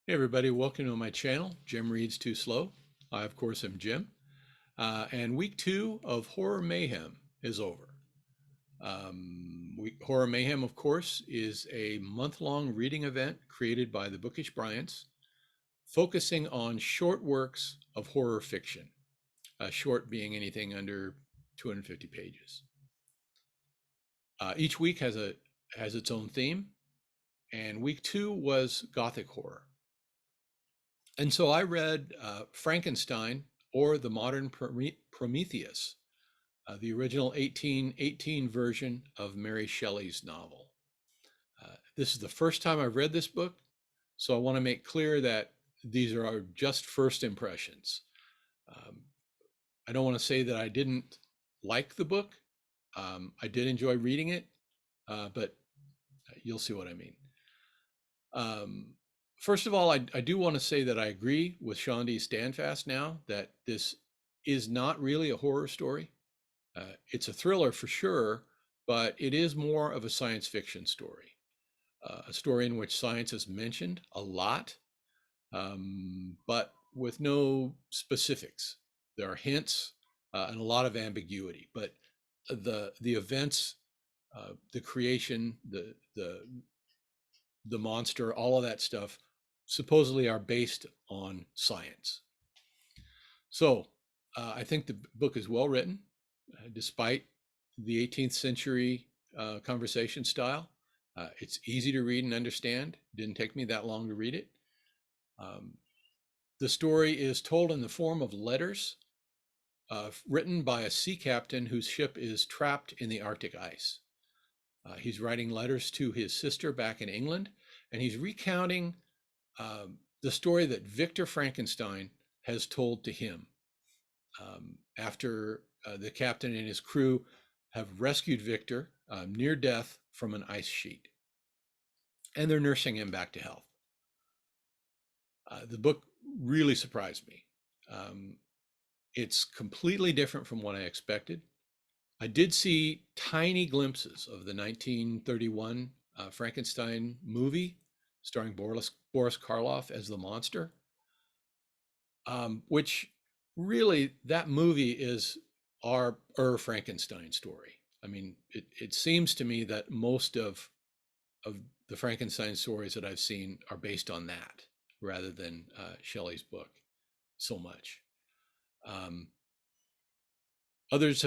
Hey everybody, welcome to my channel, Jim Reads Too Slow. I, of course, am Jim. And week 2 of Horror Mayhem is over. Horror Mayhem, of course, is a month-long reading event created by the Bookish Bryants, focusing on short works of horror fiction, short being anything under 250 pages. Each week has its own theme, and week 2 was Gothic horror. And so I read Frankenstein, or the modern Prometheus, the original 1818 version of Mary Shelley's novel. This is the first time I've read this book, so I want to make clear that these are just first impressions. I don't want to say that I didn't like the book. I did enjoy reading it, but you'll see what I mean. First of all, I do want to say that I agree with Shawn D Standfast now that this is not really a horror story. It's a thriller for sure, but it is more of a science fiction story, a story in which science is mentioned a lot, but with no specifics. There are hints and a lot of ambiguity, but the events, the creation, the monster, all of that stuff supposedly are based on science. So I think the book is well written, despite the 18th century conversation style. It's easy to read and understand. It didn't take me that long to read it. The story is told in the form of letters written by a sea captain whose ship is trapped in the Arctic ice. He's writing letters to his sister back in England, and he's recounting the story that Victor Frankenstein has told to him after the captain and his crew have rescued Victor near death from an ice sheet, and they're nursing him back to health. The book really surprised me. It's completely different from what I expected. I did see tiny glimpses of the 1931 Frankenstein movie starring Boris Karloff as the monster, which really, that movie is our Frankenstein story. I mean, it seems to me that most of the Frankenstein stories that I've seen are based on that rather than Shelley's book so much. Others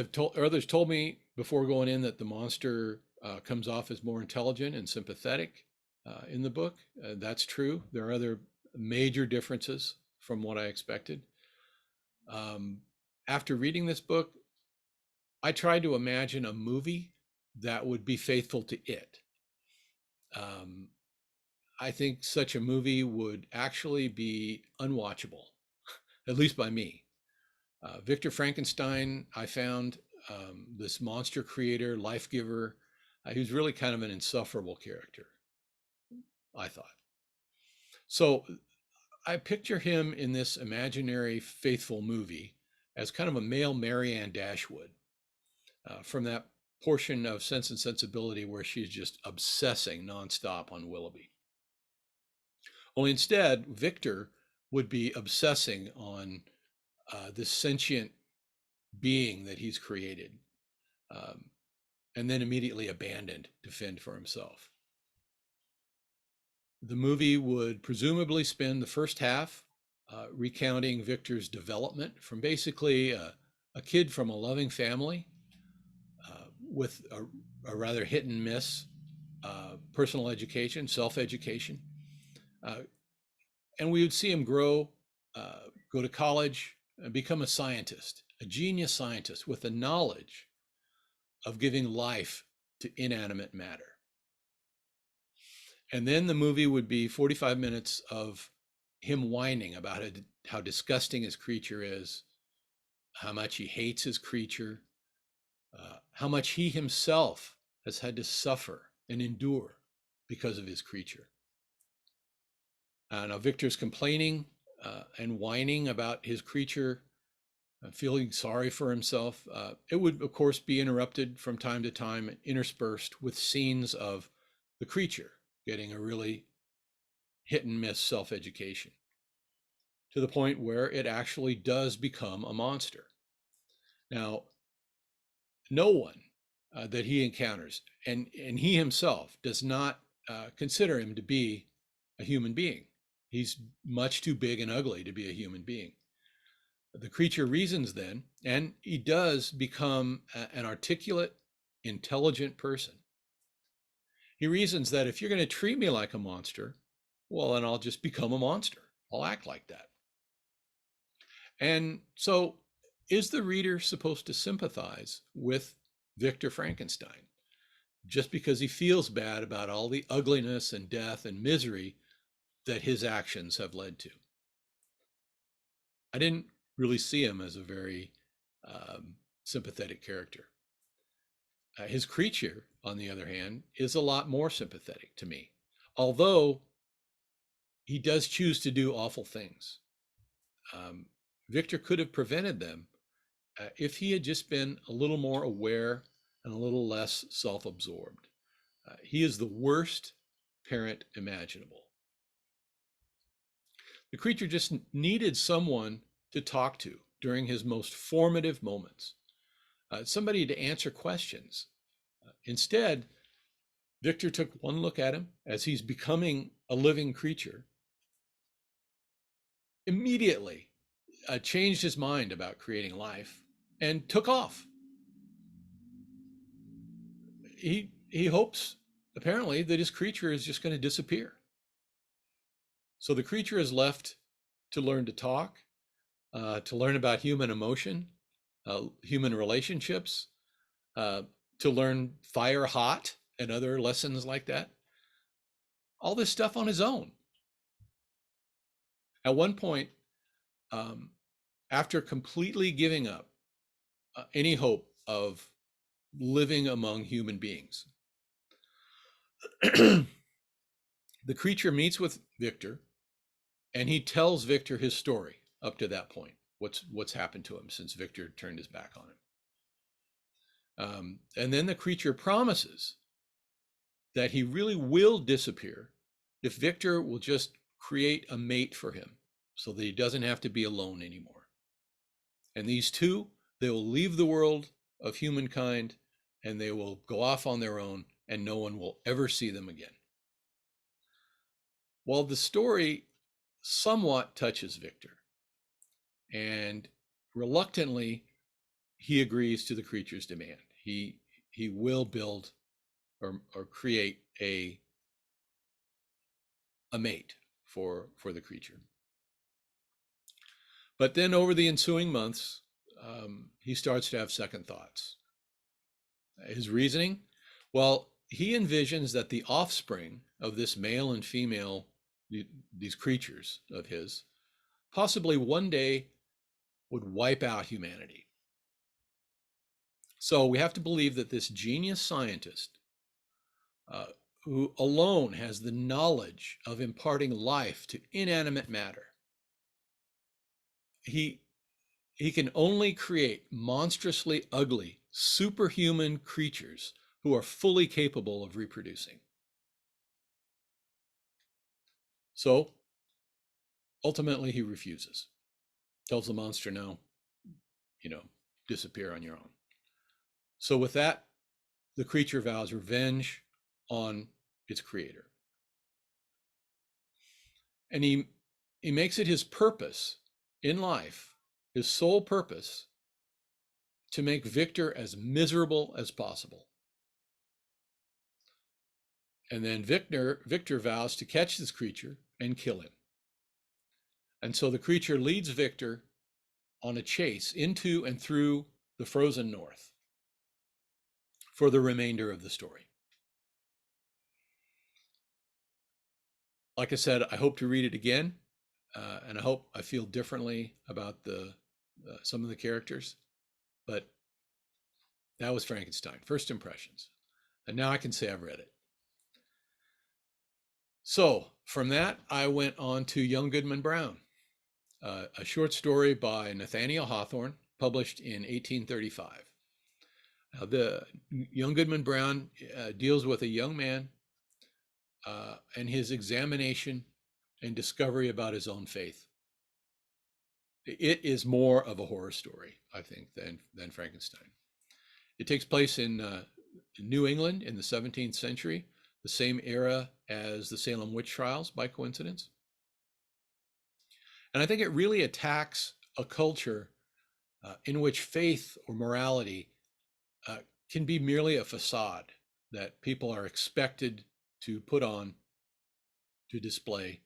told me before going in that the monster comes off as more intelligent and sympathetic in the book. That's true. There are other major differences from what I expected. After reading this book, I tried to imagine a movie that would be faithful to it. I think such a movie would actually be unwatchable, at least by me. Victor Frankenstein, I found this monster creator, life giver. He was really kind of an insufferable character, I thought. So I picture him in this imaginary faithful movie as kind of a male Marianne Dashwood from that portion of Sense and Sensibility where she's just obsessing nonstop on Willoughby. Only instead, Victor would be obsessing on this sentient being that he's created, and then immediately abandoned to fend for himself. The movie would presumably spend the first half recounting Victor's development from basically a kid from a loving family with a rather hit and miss personal education, self-education. And we would see him grow, go to college, and become a scientist, a genius scientist with the knowledge of giving life to inanimate matter. And then the movie would be 45 minutes of him whining about how disgusting his creature is, how much he hates his creature, how much he himself has had to suffer and endure because of his creature. Now Victor's complaining and whining about his creature, feeling sorry for himself. It would, of course, be interrupted from time to time, interspersed with scenes of the creature getting a really hit and miss self-education to the point where it actually does become a monster. Now, no one that he encounters, and he himself does not consider him to be a human being. He's much too big and ugly to be a human being. The creature reasons then, and he does become an articulate, intelligent person. He reasons that if you're going to treat me like a monster, well, then I'll just become a monster. I'll act like that. And so, is the reader supposed to sympathize with Victor Frankenstein just because he feels bad about all the ugliness and death and misery that his actions have led to? I didn't really see him as a very sympathetic character. His creature, on the other hand, is a lot more sympathetic to me, although he does choose to do awful things. Victor could have prevented them if he had just been a little more aware and a little less self-absorbed. He is the worst parent imaginable. The creature just needed someone to talk to during his most formative moments, somebody to answer questions. Instead, Victor took one look at him as he's becoming a living creature, immediately changed his mind about creating life, and took off. He hopes, apparently, that his creature is just going to disappear. So the creature is left to learn to talk, to learn about human emotion, human relationships, to learn fire hot and other lessons like that. All this stuff on his own. At one point, after completely giving up any hope of living among human beings, the creature meets with Victor, and he tells Victor his story up to that point, what's happened to him since Victor turned his back on him. And then the creature promises that he really will disappear if Victor will just create a mate for him so that he doesn't have to be alone anymore. And these two, they will leave the world of humankind and they will go off on their own and no one will ever see them again. Well, the story somewhat touches Victor, and reluctantly, he agrees to the creature's demand. He will build or create a mate for the creature. But then over the ensuing months, he starts to have second thoughts. His reasoning? Well, he envisions that the offspring of this male and female, these creatures of his, possibly one day would wipe out humanity. So we have to believe that this genius scientist, who alone has the knowledge of imparting life to inanimate matter, he can only create monstrously ugly, superhuman creatures who are fully capable of reproducing. So ultimately he refuses, tells the monster, no, disappear on your own. So with that, the creature vows revenge on its creator. And he makes it his purpose in life, his sole purpose, to make Victor as miserable as possible. And then Victor vows to catch this creature and kill him. And so the creature leads Victor on a chase into and through the frozen north for the remainder of the story. Like I said, I hope to read it again, and I hope I feel differently about some of the characters, but that was Frankenstein, first impressions. And now I can say I've read it. So from that, I went on to Young Goodman Brown, a short story by Nathaniel Hawthorne, published in 1835. The Young Goodman Brown deals with a young man and his examination and discovery about his own faith. It is more of a horror story, I think, than Frankenstein. It takes place in New England in the 17th century, the same era as the Salem witch trials, by coincidence. And I think it really attacks a culture in which faith or morality can be merely a facade that people are expected to put on, to display,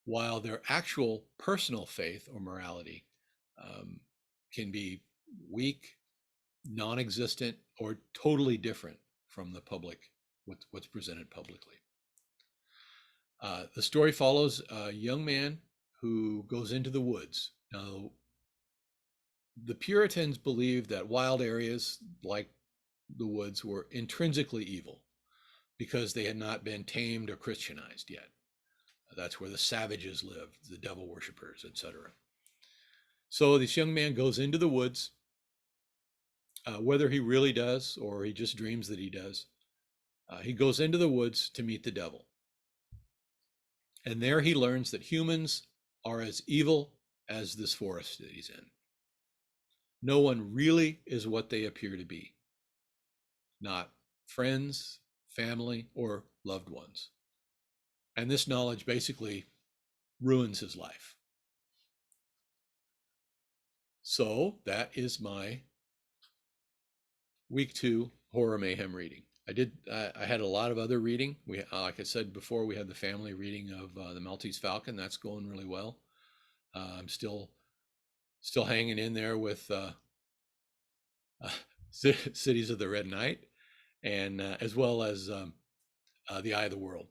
while their actual personal faith or morality can be weak, non-existent, or totally different from the public, what's presented publicly. The story follows a young man who goes into the woods. Now, the Puritans believed that wild areas like the woods were intrinsically evil because they had not been tamed or Christianized yet. That's where the savages lived, the devil worshippers, etc. So this young man goes into the woods, whether he really does or he just dreams that he does. He goes into the woods to meet the devil. And there he learns that humans are as evil as this forest that he's in. No one really is what they appear to be. Not friends, family, or loved ones. And this knowledge basically ruins his life. So that is my week 2 horror mayhem reading. I had a lot of other reading. Like I said before, we had the family reading of the Maltese Falcon. That's going really well. I'm still hanging in there with Cities of the Red Knight, and as well as The Eye of the World,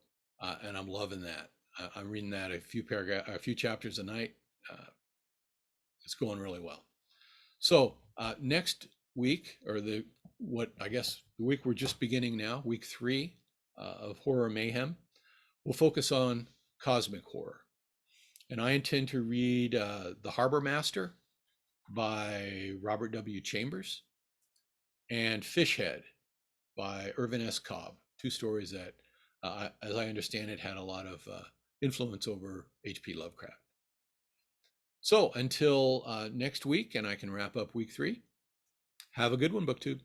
and I'm loving that. I'm reading that a few chapters a night. It's going really well. So next week, or the week we're just beginning now, week 3 of Horror Mayhem, we'll focus on cosmic horror. And I intend to read The Harbor Master by Robert W. Chambers and Fishhead by Irvin S. Cobb, 2 stories that, as I understand it, had a lot of influence over H.P. Lovecraft. So until next week, and I can wrap up week 3, have a good one, BookTube.